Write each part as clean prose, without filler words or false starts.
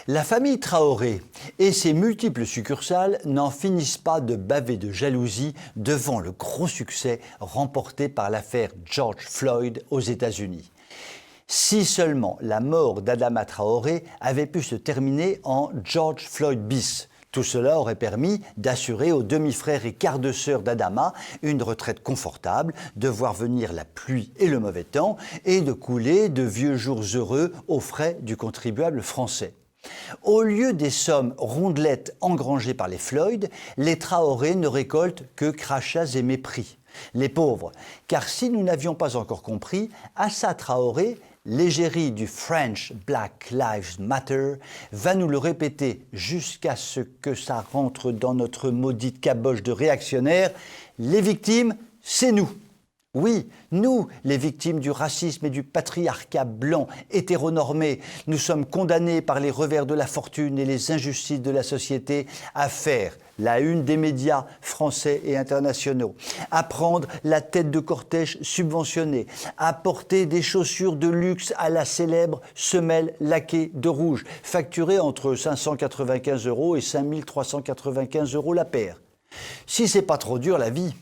La famille Traoré et ses multiples succursales n'en finissent pas de baver de jalousie devant le gros succès remporté par l'affaire George Floyd aux États-Unis. Si seulement la mort d'Adama Traoré avait pu se terminer en George Floyd bis. Tout cela aurait permis d'assurer aux demi-frères et quart de sœur d'Adama une retraite confortable, de voir venir la pluie et le mauvais temps et de couler de vieux jours heureux aux frais du contribuable français. Au lieu des sommes rondelettes engrangées par les Floyd, les Traoré ne récoltent que crachats et mépris. Les pauvres, car si nous n'avions pas encore compris, Assa Traoré, l'égérie du French Black Lives Matter, va nous le répéter jusqu'à ce que ça rentre dans notre maudite caboche de réactionnaires, les victimes, c'est nous. Oui, nous, les victimes du racisme et du patriarcat blanc, hétéronormé, nous sommes condamnés par les revers de la fortune et les injustices de la société à faire la une des médias français et internationaux, à prendre la tête de cortège subventionné, à porter des chaussures de luxe à la célèbre semelle laquée de rouge, facturée entre 595 € et 5395 € la paire. Si c'est pas trop dur la vie,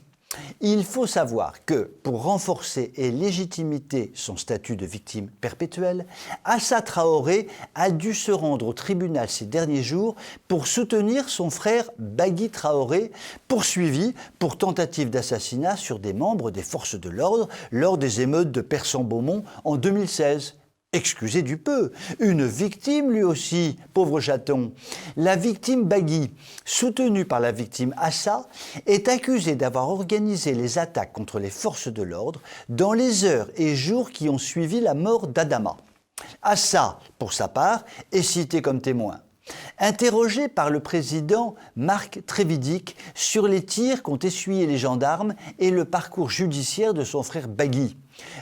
il faut savoir que, pour renforcer et légitimer son statut de victime perpétuelle, Assa Traoré a dû se rendre au tribunal ces derniers jours pour soutenir son frère Bagui Traoré, poursuivi pour tentative d'assassinat sur des membres des forces de l'ordre lors des émeutes de Persan-Beaumont en 2016. Excusez du peu, une victime lui aussi, pauvre chaton. La victime Bagui, soutenue par la victime Assa, est accusée d'avoir organisé les attaques contre les forces de l'ordre dans les heures et jours qui ont suivi la mort d'Adama. Assa, pour sa part, est citée comme témoin. Interrogé par le président Marc Trévidic sur les tirs qu'ont essuyé les gendarmes et le parcours judiciaire de son frère Bagui,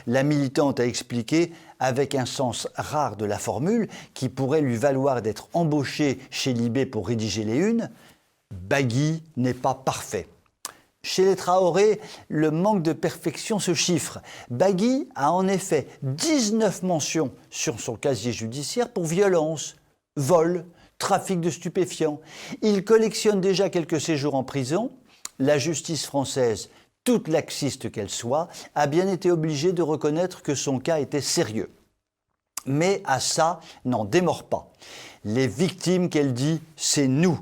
la militante a expliqué, avec un sens rare de la formule, qui pourrait lui valoir d'être embauchée chez Libé pour rédiger les unes, Bagui n'est pas parfait. Chez les Traoré, le manque de perfection se chiffre. Bagui a en effet 19 mentions sur son casier judiciaire pour violence, vol, trafic de stupéfiants. Il collectionne déjà quelques séjours en prison. La justice française, toute laxiste qu'elle soit, a bien été obligée de reconnaître que son cas était sérieux. Mais Assa n'en démord pas. Les victimes qu'elle dit, c'est nous,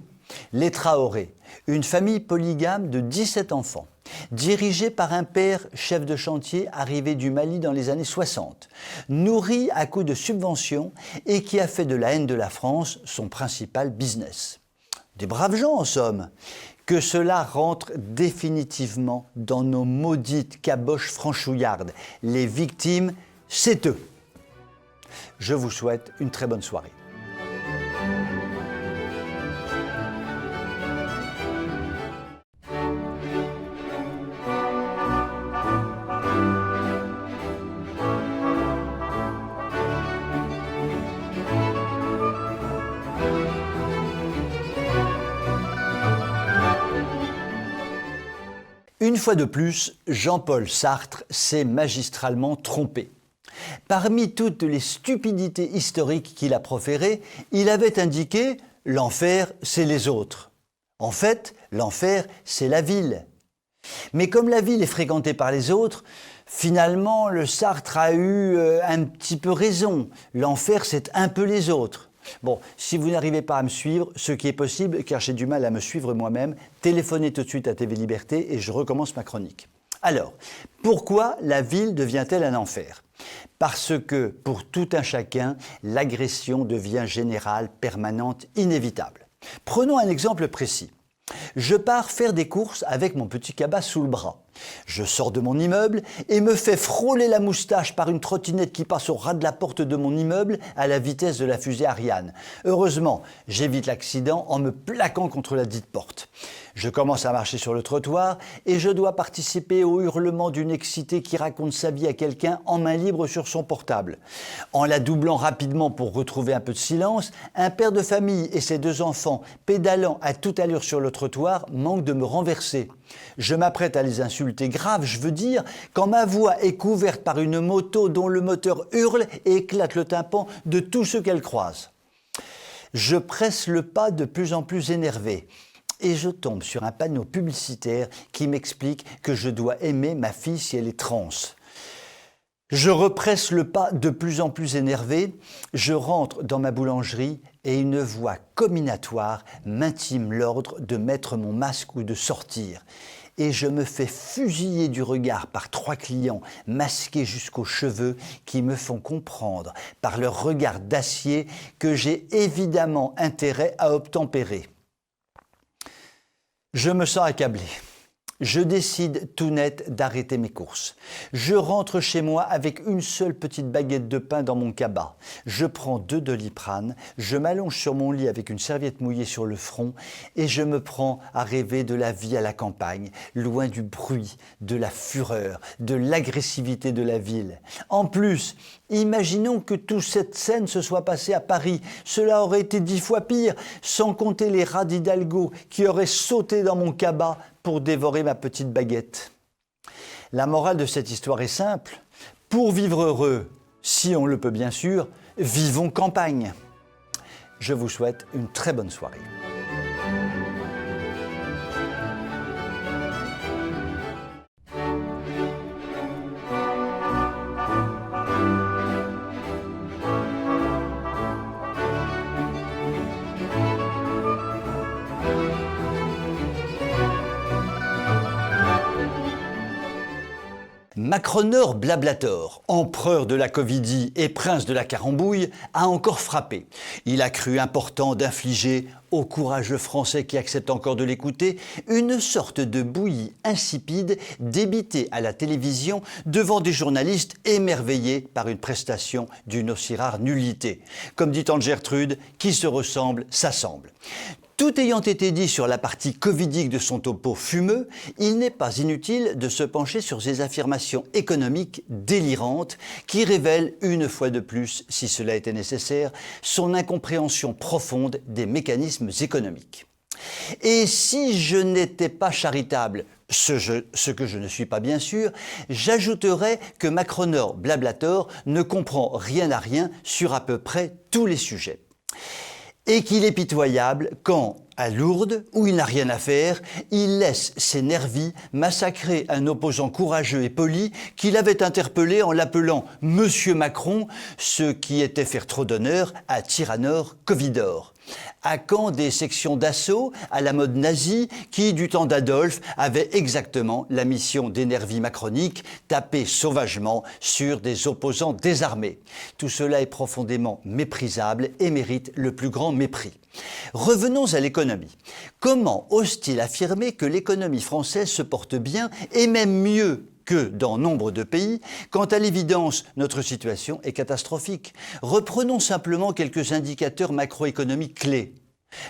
les Traoré, une famille polygame de 17 enfants, dirigée par un père chef de chantier arrivé du Mali dans les années 60, nourri à coups de subventions et qui a fait de la haine de la France son principal business. Des braves gens en somme. Que cela rentre définitivement dans nos maudites caboches franchouillardes. Les victimes, c'est eux. Je vous souhaite une très bonne soirée. Une fois de plus, Jean-Paul Sartre s'est magistralement trompé. Parmi toutes les stupidités historiques qu'il a proférées, il avait indiqué « l'enfer, c'est les autres ». En fait, l'enfer, c'est la ville. Mais comme la ville est fréquentée par les autres, finalement, le Sartre a eu un petit peu raison. L'enfer, c'est un peu les autres. Bon, si vous n'arrivez pas à me suivre, ce qui est possible, car j'ai du mal à me suivre moi-même, téléphonez tout de suite à TV Liberté et je recommence ma chronique. Alors, pourquoi la ville devient-elle un enfer ? Parce que, pour tout un chacun, l'agression devient générale, permanente, inévitable. Prenons un exemple précis. Je pars faire des courses avec mon petit cabas sous le bras. Je sors de mon immeuble et me fais frôler la moustache par une trottinette qui passe au ras de la porte de mon immeuble à la vitesse de la fusée Ariane. Heureusement, j'évite l'accident en me plaquant contre la dite porte. Je commence à marcher sur le trottoir et je dois participer au hurlement d'une excitée qui raconte sa vie à quelqu'un en main libre sur son portable. En la doublant rapidement pour retrouver un peu de silence, un père de famille et ses 2 enfants, pédalant à toute allure sur le trottoir, manquent de me renverser. Je m'apprête à les insulter grave, je veux dire, quand ma voix est couverte par une moto dont le moteur hurle et éclate le tympan de tous ceux qu'elle croise. Je presse le pas de plus en plus énervé et je tombe sur un panneau publicitaire qui m'explique que je dois aimer ma fille si elle est trans. Je represse le pas de plus en plus énervé, je rentre dans ma boulangerie et une voix comminatoire m'intime l'ordre de mettre mon masque ou de sortir. Et je me fais fusiller du regard par 3 clients masqués jusqu'aux cheveux qui me font comprendre par leur regard d'acier que j'ai évidemment intérêt à obtempérer. Je me sens accablé. Je décide tout net d'arrêter mes courses. Je rentre chez moi avec une seule petite baguette de pain dans mon cabas. Je prends 2 Doliprane, je m'allonge sur mon lit avec une serviette mouillée sur le front et je me prends à rêver de la vie à la campagne, loin du bruit, de la fureur, de l'agressivité de la ville. En plus, imaginons que toute cette scène se soit passée à Paris. Cela aurait été 10 fois pire, sans compter les rats d'Hidalgo qui auraient sauté dans mon cabas pour dévorer ma petite baguette. La morale de cette histoire est simple. Pour vivre heureux, si on le peut bien sûr, vivons campagne. Je vous souhaite une très bonne soirée. Macronor Blablator, empereur de la covidie et prince de la carambouille, a encore frappé. Il a cru important d'infliger aux courageux Français qui acceptent encore de l'écouter une sorte de bouillie insipide débitée à la télévision devant des journalistes émerveillés par une prestation d'une aussi rare nullité. Comme dit Tante Gertrude, qui se ressemble s'assemble. Tout ayant été dit sur la partie covidique de son topo fumeux, il n'est pas inutile de se pencher sur ses affirmations économiques délirantes qui révèlent une fois de plus, si cela était nécessaire, son incompréhension profonde des mécanismes économiques. Et si je n'étais pas charitable, ce que je ne suis pas bien sûr, j'ajouterais que Macronor Blablator ne comprend rien à rien sur à peu près tous les sujets. Et qu'il est pitoyable quand, à Lourdes, où il n'a rien à faire, il laisse ses nervis massacrer un opposant courageux et poli qu'il avait interpellé en l'appelant « Monsieur Macron », ce qui était faire trop d'honneur à Tyrannor Covidor. À quand des sections d'assaut à la mode nazie qui, du temps d'Adolphe, avaient exactement la mission des nervis macroniques, taper sauvagement sur des opposants désarmés. Tout cela est profondément méprisable et mérite le plus grand mépris. Revenons à l'économie. Comment ose-t-il affirmer que l'économie française se porte bien et même mieux que dans nombre de pays, quand à l'évidence, notre situation est catastrophique. Reprenons simplement quelques indicateurs macroéconomiques clés.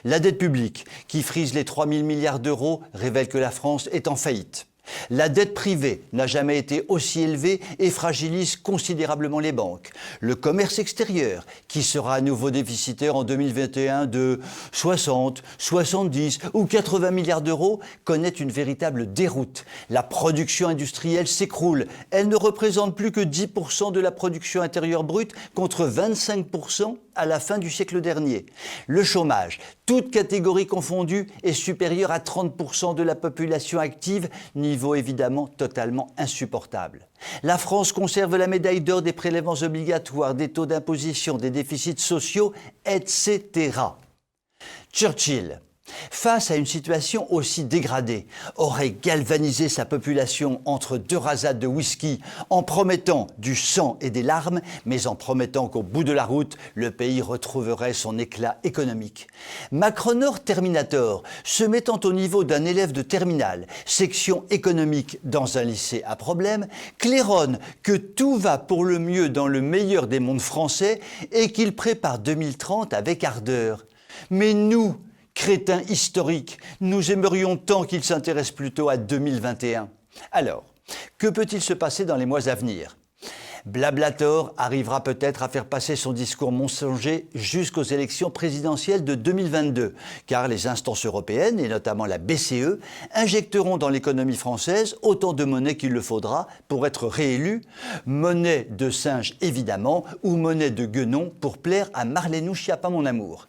La dette publique, qui frise les 3 000 milliards d'euros, révèle que la France est en faillite. La dette privée n'a jamais été aussi élevée et fragilise considérablement les banques. Le commerce extérieur, qui sera à nouveau déficitaire en 2021 de 60, 70 ou 80 milliards d'euros, connaît une véritable déroute. La production industrielle s'écroule. Elle ne représente plus que 10% de la production intérieure brute contre 25% à la fin du siècle dernier. Le chômage, toutes catégories confondues, est supérieur à 30% de la population active, niveau évidemment totalement insupportable. La France conserve la médaille d'or des prélèvements obligatoires, des taux d'imposition, des déficits sociaux, etc. Churchill, face à une situation aussi dégradée, aurait galvanisé sa population entre 2 rasades de whisky en promettant du sang et des larmes, mais en promettant qu'au bout de la route, le pays retrouverait son éclat économique. Macronor Terminator, se mettant au niveau d'un élève de terminale, section économique dans un lycée à problème, claironne que tout va pour le mieux dans le meilleur des mondes français et qu'il prépare 2030 avec ardeur. Mais nous, crétins historiques, nous aimerions tant qu'il s'intéresse plutôt à 2021. Alors, que peut-il se passer dans les mois à venir ? Blablator arrivera peut-être à faire passer son discours mensonger jusqu'aux élections présidentielles de 2022, car les instances européennes, et notamment la BCE, injecteront dans l'économie française autant de monnaie qu'il le faudra pour être réélus, monnaie de singe évidemment, ou monnaie de guenon pour plaire à Marlène Schiappa mon amour.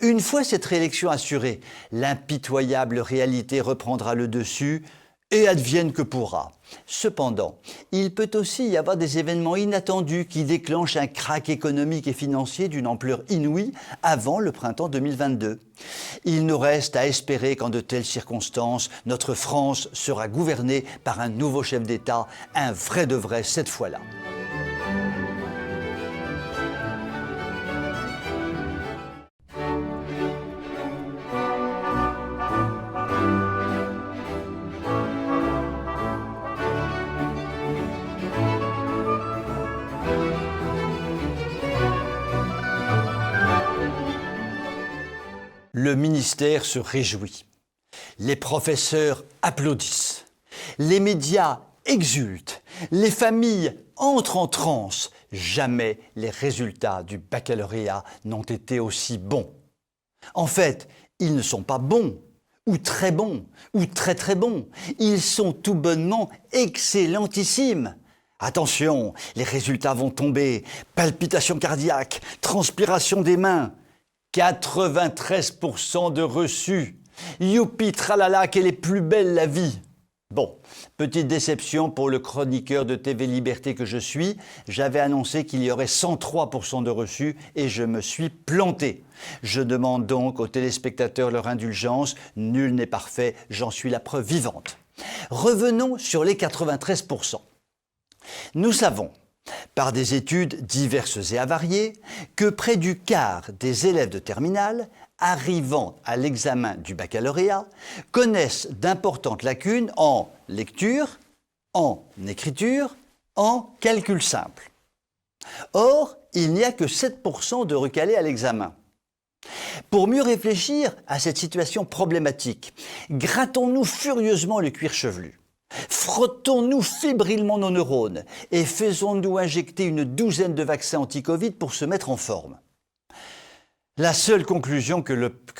Une fois cette réélection assurée, l'impitoyable réalité reprendra le dessus, et advienne que pourra. Cependant, il peut aussi y avoir des événements inattendus qui déclenchent un krach économique et financier d'une ampleur inouïe avant le printemps 2022. Il nous reste à espérer qu'en de telles circonstances, notre France sera gouvernée par un nouveau chef d'État, un vrai de vrai cette fois-là. Le ministère se réjouit, les professeurs applaudissent, les médias exultent, les familles entrent en transe. Jamais les résultats du baccalauréat n'ont été aussi bons. En fait, ils ne sont pas bons, ou très bons, ou très très bons. Ils sont tout bonnement excellentissimes. Attention, les résultats vont tomber, palpitations cardiaques, transpiration des mains. 93% de reçus. Youpi tralala, quelle est plus belle la vie. Bon, petite déception pour le chroniqueur de TV Liberté que je suis. J'avais annoncé qu'il y aurait 103% de reçus et je me suis planté. Je demande donc aux téléspectateurs leur indulgence. Nul n'est parfait, j'en suis la preuve vivante. Revenons sur les 93%. Nous savons, par des études diverses et avariées, que près du quart des élèves de terminale, arrivant à l'examen du baccalauréat, connaissent d'importantes lacunes en lecture, en écriture, en calcul simple. Or, il n'y a que 7% de recalés à l'examen. Pour mieux réfléchir à cette situation problématique, grattons-nous furieusement le cuir chevelu. Frottons-nous fébrilement nos neurones et faisons-nous injecter une douzaine de vaccins anti-Covid pour se mettre en forme. La seule conclusion que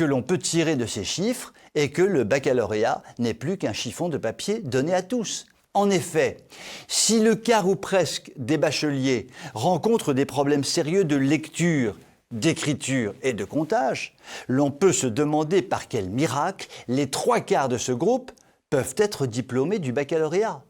l'on peut tirer de ces chiffres est que le baccalauréat n'est plus qu'un chiffon de papier donné à tous. En effet, si le quart ou presque des bacheliers rencontrent des problèmes sérieux de lecture, d'écriture et de comptage, l'on peut se demander par quel miracle les 3/4 de ce groupe peuvent être diplômés du baccalauréat.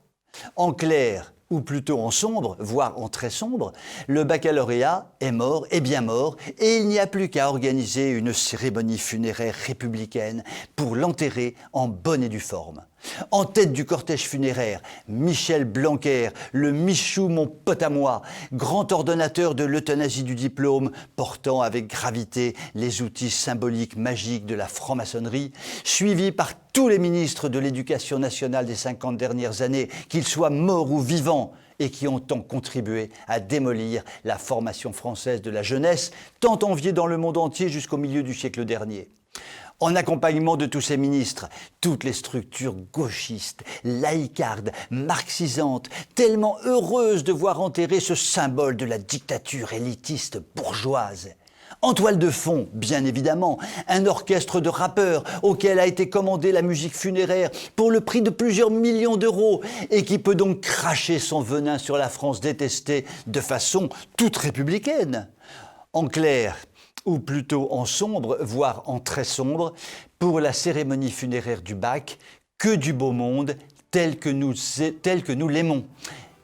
En clair, ou plutôt en sombre, voire en très sombre, le baccalauréat est mort, et bien mort, et il n'y a plus qu'à organiser une cérémonie funéraire républicaine pour l'enterrer en bonne et due forme. En tête du cortège funéraire, Michel Blanquer, le Michou mon pote à moi, grand ordonnateur de l'euthanasie du diplôme, portant avec gravité les outils symboliques magiques de la franc-maçonnerie, suivi par tous les ministres de l'Éducation nationale des 50 dernières années, qu'ils soient morts ou vivants, et qui ont tant contribué à démolir la formation française de la jeunesse, tant enviée dans le monde entier jusqu'au milieu du siècle dernier. En accompagnement de tous ces ministres, toutes les structures gauchistes, laïcardes, marxisantes, tellement heureuses de voir enterrer ce symbole de la dictature élitiste bourgeoise. En toile de fond, bien évidemment, un orchestre de rappeurs auquel a été commandée la musique funéraire pour le prix de plusieurs millions d'euros et qui peut donc cracher son venin sur la France détestée de façon toute républicaine. En clair, ou plutôt en sombre, voire en très sombre, pour la cérémonie funéraire du bac, que du beau monde tel que nous l'aimons.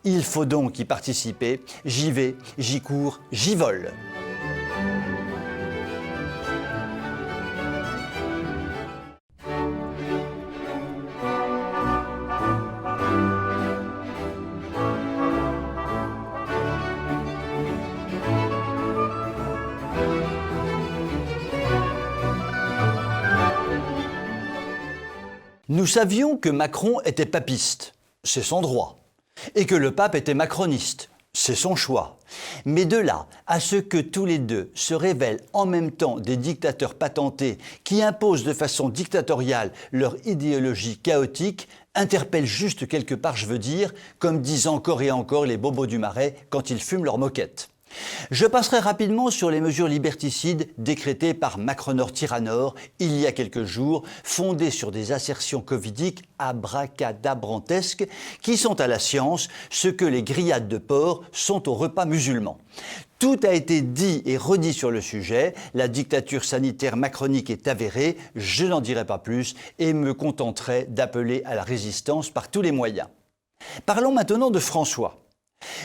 Il faut donc y participer. J'y vais, j'y cours, j'y vole. Nous savions que Macron était papiste, c'est son droit, et que le pape était macroniste, c'est son choix. Mais de là à ce que tous les deux se révèlent en même temps des dictateurs patentés qui imposent de façon dictatoriale leur idéologie chaotique, interpelle juste quelque part, je veux dire, comme disent encore et encore les bobos du Marais quand ils fument leur moquette. Je passerai rapidement sur les mesures liberticides décrétées par Macronor Tyrannor il y a quelques jours, fondées sur des assertions covidiques abracadabrantesques qui sont à la science ce que les grillades de porc sont au repas musulman. Tout a été dit et redit sur le sujet, la dictature sanitaire macronique est avérée, je n'en dirai pas plus et me contenterai d'appeler à la résistance par tous les moyens. Parlons maintenant de François.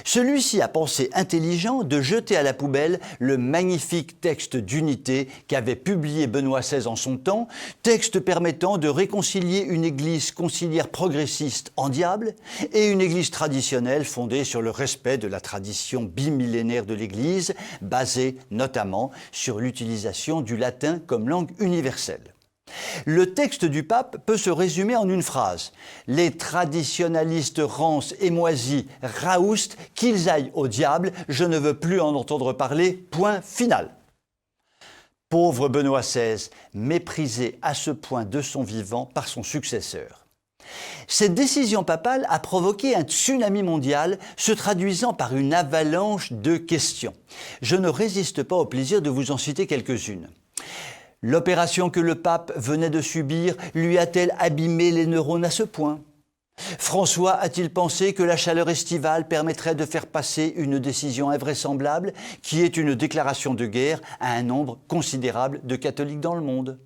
Celui-ci a pensé intelligent de jeter à la poubelle le magnifique texte d'unité qu'avait publié Benoît XVI en son temps, texte permettant de réconcilier une église conciliaire progressiste en diable et une église traditionnelle fondée sur le respect de la tradition bimillénaire de l'église, basée notamment sur l'utilisation du latin comme langue universelle. Le texte du pape peut se résumer en une phrase. Les traditionalistes rances et moisis raoustent, qu'ils aillent au diable, je ne veux plus en entendre parler, point final. Pauvre Benoît XVI, méprisé à ce point de son vivant par son successeur. Cette décision papale a provoqué un tsunami mondial se traduisant par une avalanche de questions. Je ne résiste pas au plaisir de vous en citer quelques-unes. L'opération que le pape venait de subir lui a-t-elle abîmé les neurones à ce point ? François a-t-il pensé que la chaleur estivale permettrait de faire passer une décision invraisemblable qui est une déclaration de guerre à un nombre considérable de catholiques dans le monde ?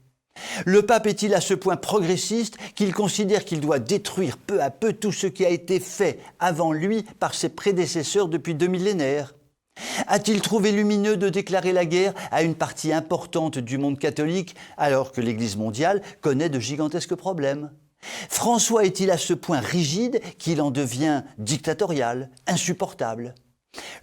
Le pape est-il à ce point progressiste qu'il considère qu'il doit détruire peu à peu tout ce qui a été fait avant lui par ses prédécesseurs depuis 2 millénaires ? A-t-il trouvé lumineux de déclarer la guerre à une partie importante du monde catholique alors que l'Église mondiale connaît de gigantesques problèmes ? François est-il à ce point rigide qu'il en devient dictatorial, insupportable ?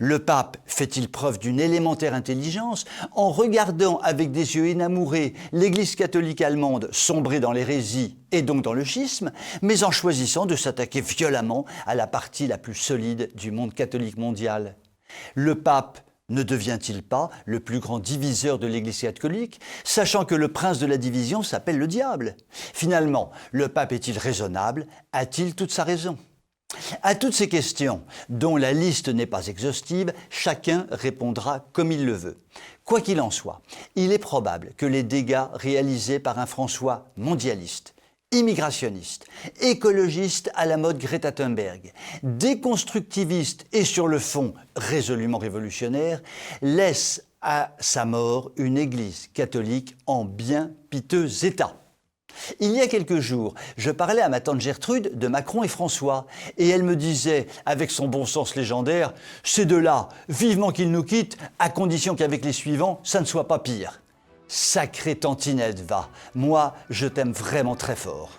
Le pape fait-il preuve d'une élémentaire intelligence en regardant avec des yeux énamourés l'Église catholique allemande sombrer dans l'hérésie et donc dans le schisme, mais en choisissant de s'attaquer violemment à la partie la plus solide du monde catholique mondial ? Le pape ne devient-il pas le plus grand diviseur de l'Église catholique, sachant que le prince de la division s'appelle le diable ? Finalement, le pape est-il raisonnable ? A-t-il toute sa raison ? À toutes ces questions, dont la liste n'est pas exhaustive, chacun répondra comme il le veut. Quoi qu'il en soit, il est probable que les dégâts réalisés par un François mondialiste, immigrationniste, écologiste à la mode Greta Thunberg, déconstructiviste et sur le fond résolument révolutionnaire, laisse à sa mort une église catholique en bien piteux état. Il y a quelques jours, je parlais à ma tante Gertrude de Macron et François, et elle me disait, avec son bon sens légendaire, « Ces deux-là, vivement qu'ils nous quittent, à condition qu'avec les suivants, ça ne soit pas pire. » Sacrée tantinette, va. Moi, je t'aime vraiment très fort.